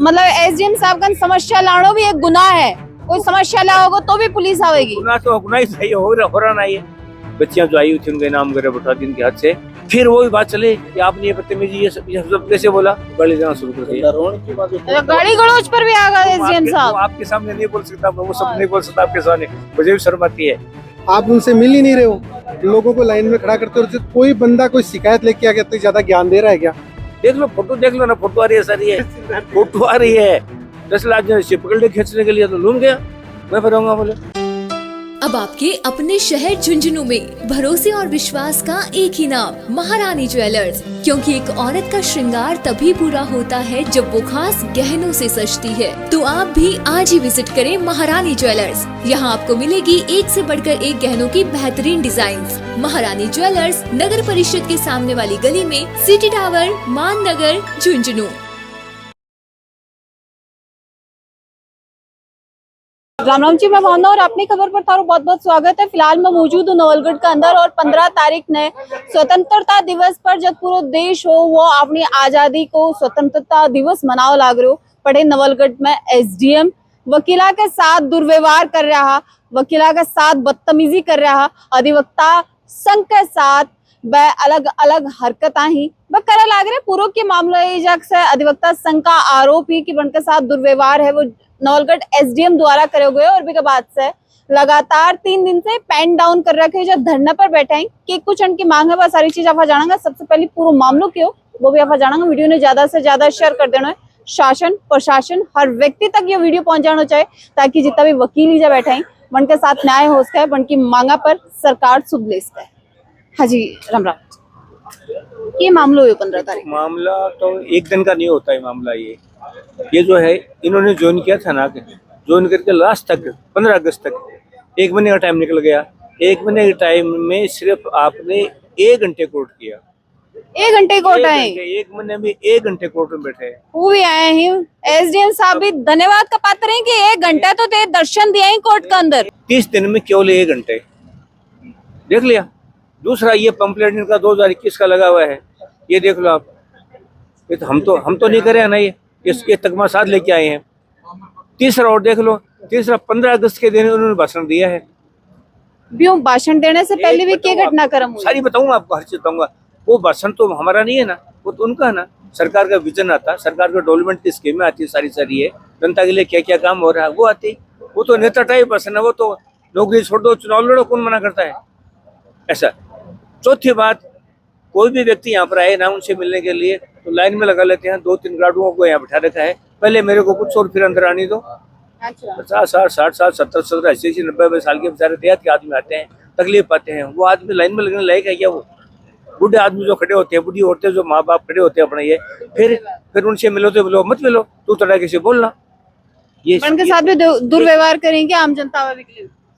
मतलब एसडीएम साहब का समस्या लाना भी एक गुनाह है। कोई समस्या लाओगे तो भी पुलिस आवेगी। गुनाह तो गुनाह ही सही हो रहा ना। ये बच्चियां जो आई हुई थी उनके नाम वगैरह बता दी इनके हाथ से, फिर वही बात चले कि आपने ये बदतमीजी ये सब कैसे बोला, गाली देना शुरू कर दिया। गाड़ी गलौज पर भी आ गए एसडीएम साहब। आपके सामने नहीं बोल सकता, वो सब नहीं बोल सकता आपके सामने, मुझे भी शर्म आती है। आप उनसे मिल ही नहीं रहे हो, लोगों को लाइन में खड़ा करते हो। कोई बंदा कोई शिकायत लेके आ गया तो ज्यादा ज्ञान दे रहा है क्या? देख लो फोटो, देख लो ना, फोटो आ रही है सारी है, फोटो आ रही है। 10 लाख पकड़ खींचने के लिए तो लूम गया, मैं फिर आऊंगा बोले। अब आपके अपने शहर झुंझुनू में भरोसे और विश्वास का एक ही नाम, महारानी ज्वेलर्स। क्योंकि एक औरत का श्रृंगार तभी पूरा होता है जब वो खास गहनों से सजती है। तो आप भी आज ही विजिट करें महारानी ज्वेलर्स। यहाँ आपको मिलेगी एक से बढ़कर एक गहनों की बेहतरीन डिजाइन्स। महारानी ज्वेलर्स नगर परिषद के सामने वाली गली में, सिटी टावर, मान नगर, झुंझुनू। राम राम जी, मैं भावना और अपनी खबर पर थारो बहुत बहुत स्वागत है। फिलहाल मैं मौजूद हूँ नवलगढ़ के अंदर और 15 तारीख ने स्वतंत्रता दिवस पर जब पूरा देश हो वो अपनी आजादी को स्वतंत्रता दिवस मनाओ लाग रहे हो, पड़े नवलगढ़ में एसडीएम वकीला के साथ दुर्व्यवहार कर रहा, वकीला के साथ बदतमीजी कर रहा, अधिवक्ता संघ के साथ वह अलग अलग हरकत ही वह करे लाग रहे। पूर्व के मामले से अधिवक्ता संघ का आरोप ही कि उनके साथ दुर्व्यवहार है वो नवलगढ़ एसडीएम द्वारा करे हुए। और भी के बाद से लगातार 3 दिन से पेन डाउन कर रखे जो धरने पर बैठे हैं कि कुछ उनकी मांग है, वह सारी चीज आप जानेंगे। सबसे पहले पूरा मामलों क्यों वो भी आप जानेंगे। वीडियो ने ज्यादा से ज्यादा शेयर कर देना है। शासन प्रशासन हर व्यक्ति तक ये वीडियो पहुंचाना चाहिए ताकि जितना भी वकील ही बैठे हैं उनके साथ न्याय हो सके, उनकी मांगा पर सरकार सुध ले सके। हाँ जी, राम राम। ये मामला हुआ 15 तारीख। मामला तो एक दिन का नहीं होता है मामला। ये जो है इन्होंने ज्वाइन किया था ना, ज्वाइन करके लास्ट तक 15 अगस्त तक 1 महीने का टाइम निकल गया। 1 महीने के टाइम में सिर्फ आपने 1 घंटे कोर्ट किया। 1 घंटे कोर्ट आए, 1 महीने में 1 घंटे कोर्ट में बैठे वो भी आए हैं। एसडीएम साहब भी धन्यवाद का पात्र हैं कि 1 घंटा तो ते दर्शन दिया है कोर्ट के अंदर। 30 दिन में केवल 1 घंटे देख लिया। दूसरा ये पंपलेट इनका 2021 का लगा हुआ है, ये देख लो आप। ये तो हम तो नहीं करे ना, ये तकमा साथ लेके आए हैं। तीसरा और देख लो, तीसरा 15 अगस्त के दिन उन्होंने भाषण दिया है। क्यों भाषण देने से पहले भी क्या घटनाक्रम हुआ? सारी बताऊंगा आपको, हर चीज बताऊंगा। वो भाषण तो हमारा नहीं है ना, वो तो उनका है ना। सरकार का विजन आता, सरकार का डेवलपमेंट की स्कीमें आती है, सारी है, जनता के लिए क्या क्या काम हो रहा है वो आती। वो तो नेता टाइप भाषण है, वो तो नौकरी छोड़ दो चुनाव लड़ो, कौन मना करता है ऐसा। चौथी बात, कोई भी व्यक्ति यहाँ पर आए ना उनसे मिलने के लिए तो लाइन में लगा लेते हैं। 2-3 गार्डों को यहाँ बिठा रखा है, पहले मेरे को कुछ और फिर अंदर आने दो। 50 साल 60 साल 70 70 80 90 साल के बेचारे देहात के आदमी आते हैं, तकलीफ पाते हैं। वो आदमी लाइन में लगने लायक है क्या? वो बूढ़े आदमी जो खड़े होते हैं, बूढ़ी औरतें जो माँ बाप खड़े होते हैं अपने, ये फिर उनसे मिलो तो मिलो, मत मिलो तू तड़ाके से बोलना। ये उनके साथ भी दुर्व्यवहार करेंगे आम जनता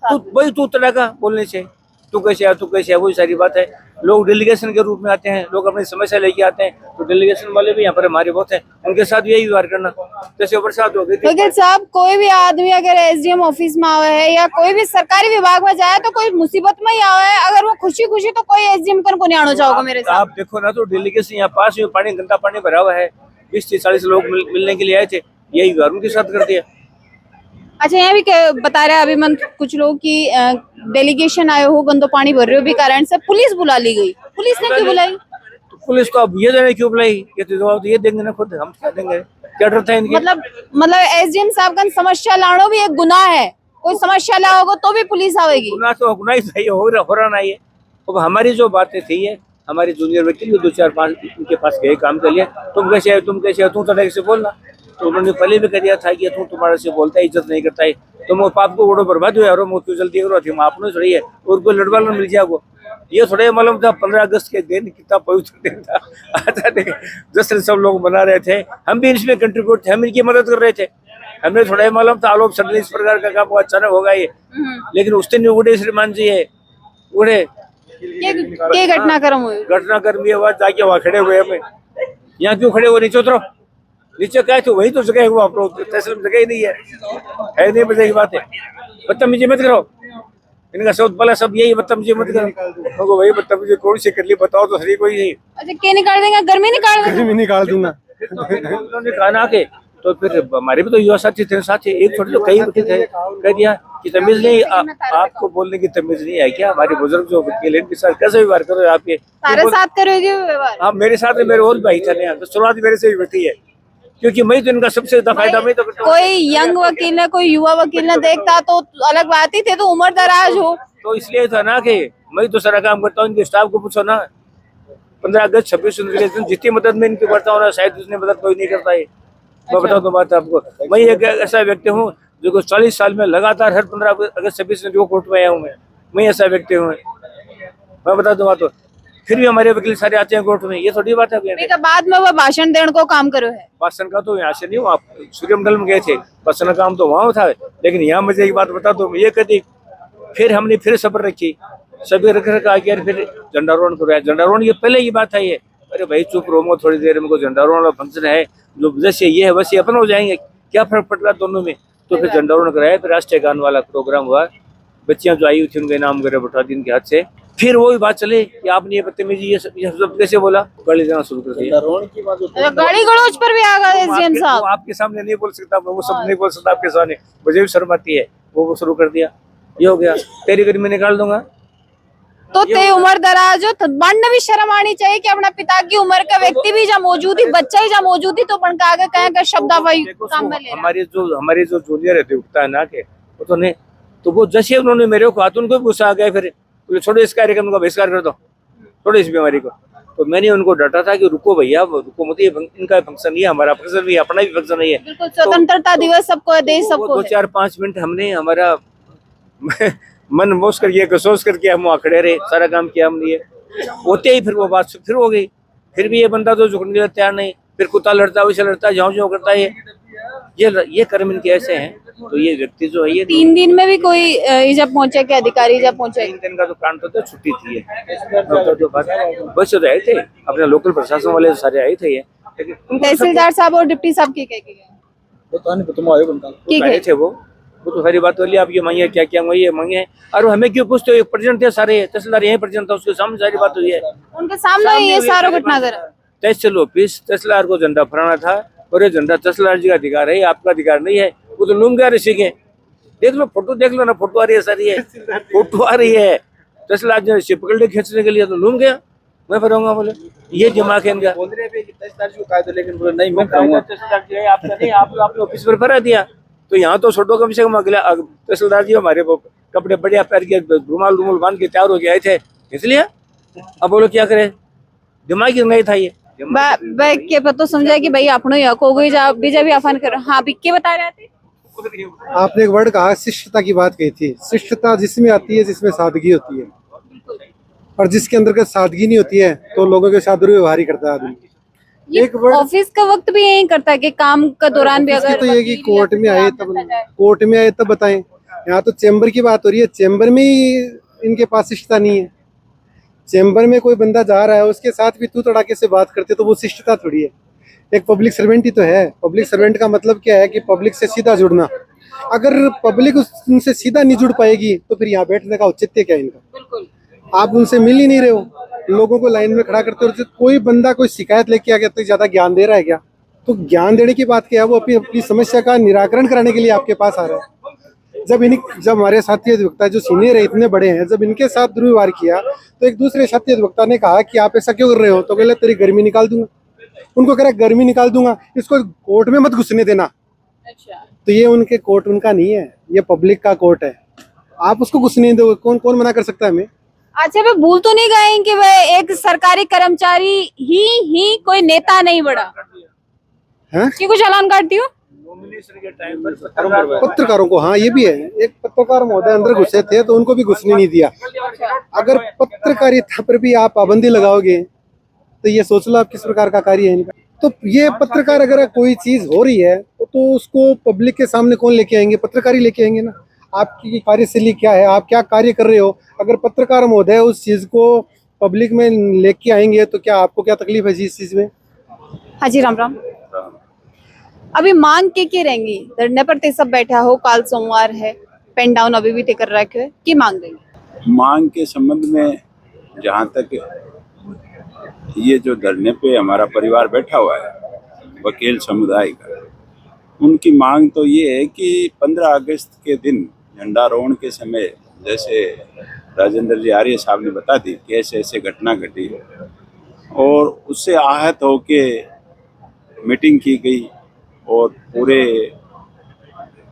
वही तू तड़ाका बोलने से, तू कैसे है, तू कैसे है, वही सारी बात है। लोग डेलीगेशन के रूप में आते हैं, लोग अपनी समस्या लेके आते हैं, तो डेलीगेशन वाले भी यहाँ पर हमारे बहुत हैं, उनके साथ यही व्यवहार करना। जैसे बरसात हो गई थी। वकील साहब, कोई भी आदमी अगर एसडीएम ऑफिस में आवे है या कोई भी सरकारी विभाग में जाए तो कोई मुसीबत में ही आवे है, अगर वो खुशी खुशी तो कोई एसडीएम को नहीं आना चाहोगे मेरे साथ। आप देखो ना, तो डेलीगेशन यहाँ पास में पानी, गंदा पानी भरा हुआ है, 20-40 लोग मिलने के लिए आए थे, यही व्यवहार उनके साथ करते हैं। अच्छा, यहाँ भी बता रहे हैं अभी मन कुछ लोग की डेलीगेशन आए हो, गंदो पानी भर रहे हो भी कारण से पुलिस बुला ली गई। पुलिस ने क्यों बुलाई? तो पुलिस तो अब ये देने क्यों बुलाई? ये तो जवाब ये देंगे ना खुद, हम क्या देंगे? क्या डर था इनके? मतलब एसडीएम साहब का समस्या लाना भी एक गुनाह है। कोई समस्या लाओगे तो भी पुलिस आवेगी। गुनाह तो गुनाह ही सही हो रहा ना। ये अब हमारी जो बातें थी, ये हमारी जूनियर वकील 2-4-5 उनके पास गए काम के लिए, तुम कैसे है, तुम कैसे है, तुम तरीके से बोलना। तो उन्होंने पहले भी कर दिया था कि तुम तुम्हारे से बोलता है, इज्जत नहीं करता है, तुम वो पाप को उड़ो बर्बाद हुआ और मुझको जल्दी करो थी आपने थोड़ी है और कोई लड़वा मिल जाए वो। ये थोड़ा मालूम था 15 अगस्त के दिन कितना पवित्र दिन था। आता नहीं, जश्न सब लोग मना रहे थे, हम भी इसमें कंट्रीब्यूट थे, हम इनकी मदद कर रहे थे। हमें थोड़ा मालूम था आलोक सडनली इस प्रकार का काम अचानक होगा ये, लेकिन उस दिन उड़े श्रीमान जी है, उड़े घटनाक्रम ये बात जाके वहाँ खड़े हुए। हमें यहाँ क्यों खड़े हुए? नीचे उतरो, नीचे क्या है तो वही तो जगह है, वो आप लोग तहसील में जगह ही नहीं है नहीं बजे की बात है। बदतमीजी मत करो, इनका सब पहला सब यही, बदतमीजी मत करो। वही बदतमीजी कौन सी कर ली बताओ तो सही कोई नहीं। अच्छा, क्या निकाल देंगे? गर्मी निकाल निकाल दूंगा। उन्होंने कहा ना कि तो फिर हमारे भी तो युवा साथी थे, साथी एक छोटे जो कई बैठे थे, कह दिया कि तमीज नहीं, आपको बोलने की तमीज नहीं है क्या? हमारे बुजुर्ग जो वकील हैं, इनके साथ कैसे व्यवहार करो आपके? सारे साथ करोगे व्यवहार? हाँ, मेरे साथ में मेरे और भाई थे ना, तो शुरुआत मेरे से ही बैठी है, क्योंकि मैं तो इनका सबसे ज्यादा फायदा मैं तो करता हूँ। कोई यंग वकील ने, कोई युवा वकील ने देखता तो अलग बात ही थी, तो उम्र दराज हो तो इसलिए था ना कि मैं तो सारा काम करता हूँ, इनके स्टाफ को पूछो ना, 15 अगस्त 26 जनवरी जितनी मदद मैं इनकी करता हूँ ना, शायद उसने मदद कोई नहीं करता है। मैं बताऊँ तो बात आपको, मैं एक ऐसा व्यक्ति हूँ जो 40 साल में लगातार हर 15 अगस्त 26 जनवरी को कोर्ट में आया हूँ। मैं ऐसा व्यक्ति हूँ, मैं बता दूँ बात। तो फिर भी हमारे वकील सारे आते हैं कोर्ट में, ये थोड़ी बात है। तो बाद में वो भाषण देने को काम करो है। भाषण का तो यहाँ से नहीं हूँ, आप सूर्यमंडल में गए थे, भाषण का काम तो वहाँ था, लेकिन यहाँ मुझे एक बात बता दो, ये कहती फिर हमने फिर सब्र रखी, सभी रख रखा के फिर झंडारोहण करवाया। झंडारोहण ये पहले की बात है ये, अरे भाई चुप रहो थोड़ी देर में, झंडारोहण वाला फंक्शन है, जो जैसे ये है वैसे अपन हो जाएंगे, क्या फर्क पड़ रहा दोनों में? तो फिर झंडारोहण कराया, फिर राष्ट्रीय गान वाला प्रोग्राम हुआ, बच्चियां जो आई हुई थी उनके नाम वगैरह बैठा दी इनके हाथ से। फिर वही बात चले कि आपने ये बदतमीजी ये सब कैसे बोला, गाली देना शुरू कर दिया। गाली गलौज पर भी आ गए एसडीएम साहब। वो आपके सामने नहीं बोल सकता, वो सब नहीं बोल सकता आपके सामने, मुझे भी शर्म आती है। वो शुरू कर दिया, ये हो गया, तेरी गर्मी निकाल दूंगा। तो ते उम्र दराज हो, बनने भी शर्म आनी चाहिए कि अपना पिता की उम्र का व्यक्ति भी जहाँ मौजूद ही, बच्चा ही जहाँ मौजूद ही, तो बन के आगे कहें शब्दावली काम में ले रहा। हमारे जो जूनियर है उठता है ना के, वो तो नहीं, तो वो जैसे उन्होंने मेरे को हाथ, उनको भी गुस्सा आ गया, फिर छोड़ो इस कार्यक्रम का बहिष्कार कर दो, छोड़ो इस बीमारी को। तो मैंने उनको डांटा था कि रुको भैया, रुको मत, ये इनका फंक्शन नहीं है, हमारा फंक्शन भी, अपना भी फंक्शन नहीं है। बिल्कुल, स्वतंत्रता दिवस सबको है, देश सबको है। 2-4-5 मिनट हमने हमारा मन मोश करके सोच करके हम वहाँ खड़े रहे, सारा काम किया हमने। होते ही फिर वो बात फिर हो गई, फिर भी ये बंदा तो झुकने के लिए तैयार नहीं, फिर कुत्ता लड़ता है वैसे लड़ता है, ज्यों करता है। ये कर्म इनके ऐसे हैं। तो ये व्यक्ति जो है ये 3 दिन में भी कोई जब पहुंचे के अधिकारी जब पहुंचे, 3 दिन का तो कांड तो छुट्टी थी ये, बस तो आए थे अपने लोकल प्रशासन वाले सारे आए थे ये, तहसीलदार साहब और डिप्टी साहब की आए थे वो तो सारी बात बोली, आप ये मांगे क्या क्या मांगे, मांगे और हमें क्यों पूछते हो? प्रेजेंट थे सारे, तहसीलदार यही प्रेजेंट था, उसके सामने सारी बात हुई है, उनके सामने ये सारा घटना करा। तहसील ऑफिस, तहसीलदार को झंडा फहराना था, और ये झंडा तहसीलदार जी का अधिकार है, आपका अधिकार नहीं है। वो तो लूम गया ऋषि के, देख लो फोटो, देख लो ना, फोटो आ रही है सारी, है फोटो आ रही है, तहसीलदार जी पकड़ ले खींचने के लिए, तो लूम गया, मैं फहराऊंगा बोले, ये दिमाग है इनका। लेकिन बोले नहीं, मैं फहराऊंगा, तहसीलदार जी आपका नहीं, आपने ऑफिस पर फहरा दिया, तो यहाँ तो छोटो कम से कम अगला तहसीलदार जी हमारे कपड़े बढ़िया पैर के रुमाल रुमाल बांध के तैयार हो के आए थे, इसलिए अब बोलो क्या करे, दिमाग ही नहीं था ये। के पतो समझा कि भाई अपनो ही हक हो गई, बीजा भी आफान कर। हाँ, बिक्के बता रहे थे, आपने एक वर्ड कहा, शिष्टता की बात कही थी। शिष्टता जिसमें आती है जिसमें सादगी होती है, और जिसके अंदर सादगी नहीं होती है तो लोगों के साथ दुर्व्यवहार ही करता है आदमी। एक ऑफिस का वक्त भी यही करता है कि काम का दौरान भी अगर तो ये कि कोर्ट में आए तब बताएं। यहाँ तो चेंबर की बात हो रही है, चेंबर में ही इनके पास शिष्टता नहीं है। चेंबर में कोई बंदा जा रहा है, उसके साथ भी तू तड़ाके से बात करते, तो वो शिष्टता थोड़ी है। एक पब्लिक सर्वेंट ही तो है। पब्लिक सर्वेंट का मतलब क्या है कि पब्लिक से सीधा जुड़ना। अगर पब्लिक उनसे सीधा नहीं जुड़ पाएगी तो फिर यहाँ बैठने का औचित्य क्या है इनका? आप उनसे मिल ही नहीं रहे हो, लोगों को लाइन में खड़ा करते हो। कोई बंदा कोई शिकायत लेके आ गया तो ज्यादा ज्ञान दे रहा है क्या? तो ज्ञान देने की बात क्या है, वो अपनी समस्या का निराकरण कराने के लिए आपके पास आ रहा है। जब हमारे साथी अधिवक्ता जो सीनियर है, इतने बड़े हैं, जब इनके साथ दुर्व्यवहार किया तो एक दूसरे साथी अधिवक्ता ने कहा कि आप ऐसा क्यों कर रहे हो? तो बोले तेरी गर्मी निकाल दूंगा। उनको कह रहा गर्मी निकाल दूंगा, इसको कोर्ट में मत घुसने देना। अच्छा, तो ये उनके कोर्ट उनका नहीं है, ये पब्लिक का कोर्ट है। आप उसको घुसने दो, कौन मना कर सकता है हमें? अच्छा, वे भूल तो नहीं गए कि वह एक सरकारी कर्मचारी ही कोई नेता नहीं बड़ा है कि कुछ ऐलान करती हो पत्रकारों को? हाँ, ये भी है। एक पत्रकार महोदय अंदर घुसे थे तो उनको भी घुसने नहीं दिया। अगर पत्रकारिता पर भी आप पाबंदी लगाओगे तो ये सोच लो आप किस प्रकार का कार्य है इनका। तो ये पत्रकार अगर कोई चीज हो रही है तो उसको पब्लिक के सामने कौन लेके आएंगे? पत्रकार ही लेके आएंगे ना। आपकी कार्यशैली क्या है, आप क्या कार्य कर रहे हो? अगर पत्रकार महोदय उस चीज को पब्लिक में लेके आएंगे तो क्या आपको क्या तकलीफ है जी इस चीज में? हाँ जी, राम राम। अभी मांग के रहेंगी धरने पर? ते सब बैठा हो, काल सोमवार है, पेन डाउन अभी भी ते कर रखे है की मांग गई? मांग के संबंध में जहाँ तक ये जो धरने पे हमारा परिवार बैठा हुआ है, वकील समुदाय का, उनकी मांग तो ये है कि 15 अगस्त के दिन झंडारोहण के समय, जैसे राजेंद्र जी आर्य साहब ने बता दी कि ऐसे ऐसे घटना घटी और उससे आहत होके मीटिंग की गई और पूरे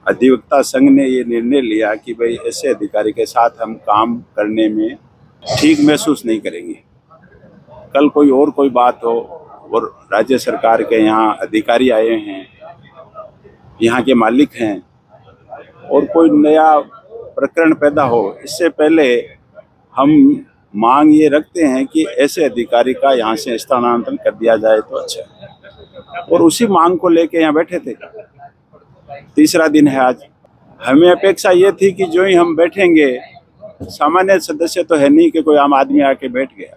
अधिवक्ता संघ ने ये निर्णय लिया कि भाई ऐसे अधिकारी के साथ हम काम करने में ठीक महसूस नहीं करेंगे। कल कोई बात हो और राज्य सरकार के यहाँ अधिकारी आए हैं, यहाँ के मालिक हैं और कोई नया प्रकरण पैदा हो, इससे पहले हम मांग ये रखते हैं कि ऐसे अधिकारी का यहाँ से स्थानांतरण कर दिया जाए तो अच्छा है। और उसी मांग को लेके यहाँ बैठे थे। तीसरा दिन है आज। हमें अपेक्षा ये थी कि जो ही हम बैठेंगे, सामान्य सदस्य तो है नहीं कि कोई आम आदमी आके बैठ गया,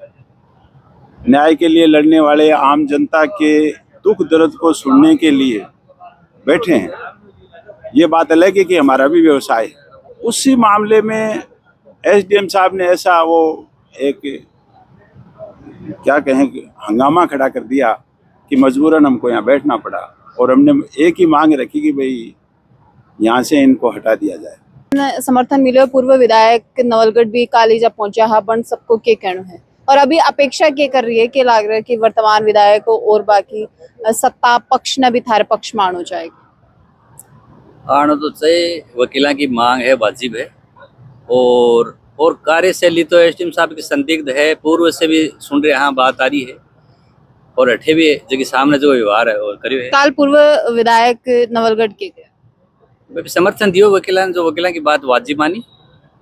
न्याय के लिए लड़ने वाले आम जनता के दुख दर्द को सुनने के लिए बैठे हैं। ये बात अलग है कि हमारा भी व्यवसाय है। उसी मामले में एसडीएम साहब ने ऐसा वो एक क्या कहें हंगामा खड़ा कर दिया कि मजबूरन हमको यहाँ बैठना पड़ा और हमने एक ही मांग रखी कि भाई यहाँ से इनको हटा दिया जाए। समर्थन मिले पूर्व विधायक नवलगढ़ भी कालीजा पहुंचा हा बन सबको के कहना है और अभी अपेक्षा के कर रही है कि लाग रहा है कि वर्तमान विधायक और बाकी सत्ता पक्ष ने भी थारे पक्ष में आना जाएगा। आना तो चाहिए, वकीलों की मांग है, वाजिब है और कार्यशैली तो एसडीएम साहब की संदिग्ध है, पूर्व से भी सुन रहे यहाँ बात आ रही है और अठे भी जगह सामने जो व्यवहार है और करियो है। काल पूर्व विधायक नवलगढ़ के मैं भी समर्थन दियो वकीलों की बात वाजिब मानी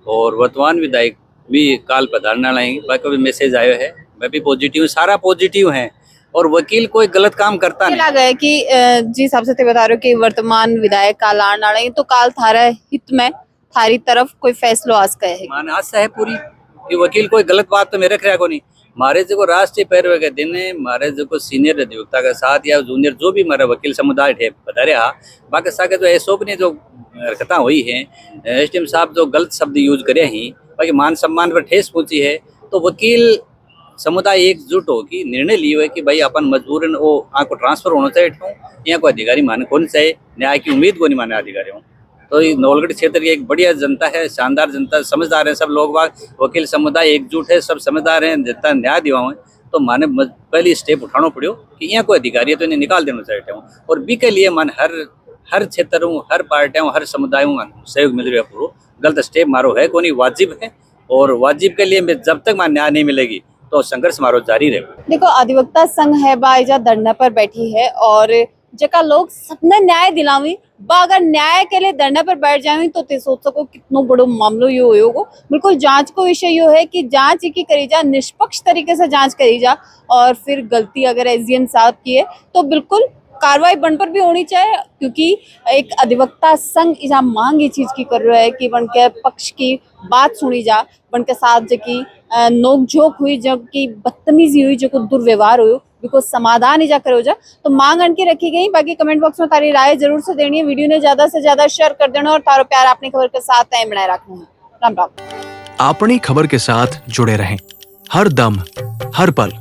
और वर्तमान विधायक भी काल पधारना लाएंगे। बाकी भी मैसेज आयो है, मैं भी पॉजिटिव, सारा पॉजिटिव है और वकील कोई गलत काम करता नहीं। लगा है कि जी साहब से बता रहे हो कि वर्तमान विधायक काल आने वाले तो काल थारा हित में थारी तरफ कोई फैसलो आज का है माने आशा है पूरी कि वकील कोई गलत बात तो मेरे रखा को नहीं। हमारे जो राष्ट्रीय पैरवे के दिन है, हमारे जो सीनियर अधिवक्ता के साथ या जूनियर जो भी हमारा वकील समुदाय है बता रहा, बाकी साके जो एसओपी ने जो हरकतें हुई हैं, एसडीएम साहब जो गलत शब्द यूज करे ही, बाकी मान सम्मान पर ठेस पहुंची है, तो वकील समुदाय एकजुट होगी निर्णय लिए हुए कि भाई अपन मजबूरन वो आपको ट्रांसफर होना चाहिए, यहाँ कोई अधिकारी माने कौन चाहिए, न्याय की उम्मीद को नहीं माने अधिकारी हूँ। तो ये नवलगढ़ क्षेत्र की एक बढ़िया जनता है, शानदार जनता, समझदार है सब लोग, वकील समुदाय एकजुट है, सब समझदार हैं, जनता न्याय दिवाओ है, तो माने पहली स्टेप उठाना पड़ो कि यहाँ कोई अधिकारी है तो इन्हें निकाल देना चाहिए। और बी के लिए मन हर क्षेत्रों, हर पार्टियों, हर समुदायों सहयोग मिल रहा है, पूरा गलत स्टेप मारो है कोई वाजिब है और वाजिब के लिए जब तक मान न्याय नहीं मिलेगी तो संघर्ष मारो जारी रहे। देखो अधिवक्ता संघ है बाईजा धरना पर बैठी है और जका लोग सबने न्याय दिलावी बा अगर न्याय के लिए धरना पर बैठ जाए तो ते सोच सको कितनो बड़ो मामलो यो होगा। बिल्कुल जांच को विषय यो है कि जांच की करी जा, निष्पक्ष तरीके से जांच करी जा और फिर गलती अगर एसडीएम साहब की है तो बिल्कुल कार्रवाई बन पर भी होनी चाहिए, क्योंकि एक अधिवक्ता संघ इस मांग ये चीज की कर रहा है कि बन के पक्ष की बात सुनी जा, बन के साथ जो की नोकझोंक हुई, जो की बदतमीजी हुई, जो को दुर्व्यवहार हुई, बिल्कुल समाधान ही जा करो जा, तो मांग अनकी रखी गई। बाकी कमेंट बॉक्स में तारी राय जरूर से देनी है, वीडियो ने ज्यादा से ज्यादा शेयर कर देना और तारो प्यार अपनी खबर के साथ कायम बनाए रखना है। राम राम। अपनी खबर के साथ जुड़े रहें हर दम हर पल।